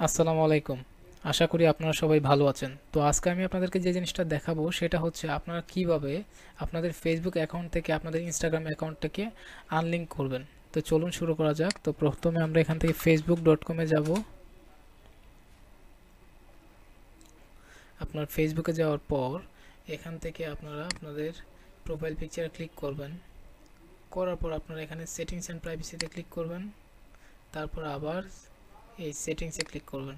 আসসালামু আলাইকুম। আশা করি আপনারা সবাই ভালো আছেন। তো আজকে আমি আপনাদেরকে যে জিনিসটা দেখাবো সেটা হচ্ছে আপনারা কিভাবে আপনাদের ফেসবুক অ্যাকাউন্ট থেকে আপনাদের ইনস্টাগ্রাম অ্যাকাউন্টটাকে আনলিঙ্ক করবেন। তো চলুন শুরু করা যাক। তো প্রথমে আমরা এখান থেকে facebook.com-এ যাব। আপনার ফেসবুকে যাওয়ার পর এখান থেকে আপনারা আপনাদের প্রোফাইল পিকচারে ক্লিক করবেন। করার পর আপনারা এখানে সেটিংস অ্যান্ড প্রাইভেসিতে ক্লিক করবেন। তারপর আবার এই সেটিংসে ক্লিক করবেন।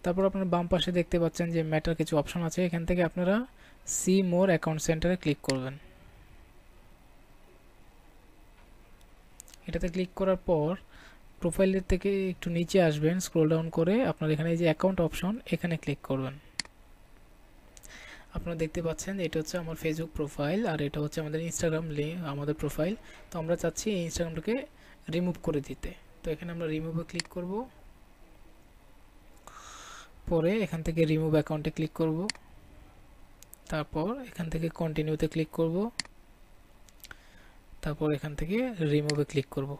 তারপর আপনারা বাম পাশে দেখতে পাচ্ছেন যে ম্যাটার কিছু অপশন আছে, এখান থেকে আপনারা সি মোর অ্যাকাউন্ট সেন্টারে ক্লিক করবেন। এটাতে ক্লিক করার পর প্রোফাইলের থেকে একটু নিচে আসবেন, স্ক্রল ডাউন করে আপনার এখানে এই যে অ্যাকাউন্ট অপশন এখানে ক্লিক করবেন। আপনারা দেখতে পাচ্ছেন এটা হচ্ছে আমার ফেসবুক প্রোফাইল আর এটা হচ্ছে আমাদের ইনস্টাগ্রাম আমাদের প্রোফাইল। তো আমরা চাচ্ছি এই ইনস্টাগ্রামটাকে রিমুভ করে দিতে। তো এখানে আমরা রিমুভে ক্লিক করব। পরে এখান থেকে রিমুভ অ্যাকাউন্টে ক্লিক করব। তারপর এখান থেকে কন্টিনিউতে ক্লিক করব। তারপর এখান থেকে রিমুভে ক্লিক করব।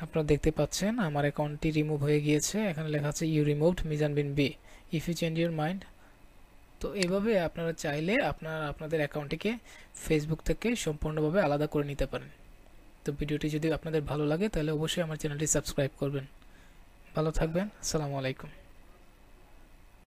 আপনারা দেখতে পাচ্ছেন আমার অ্যাকাউন্টটি রিমুভ হয়ে গিয়েছে। এখানে লেখা আছে ইউ রিমুভড মিজান বিন বি, if you change your mind. তো এইভাবে আপনারা চাইলে আপনাদের অ্যাকাউন্টটিকে ফেসবুক থেকে সম্পূর্ণভাবে আলাদা করে নিতে পারেন। তো ভিডিওটি যদি আপনাদের ভালো লাগে তাহলে অবশ্যই আমার চ্যানেলটি সাবস্ক্রাইব করবেন। ভালো থাকবেন। আসসালামু আলাইকুম।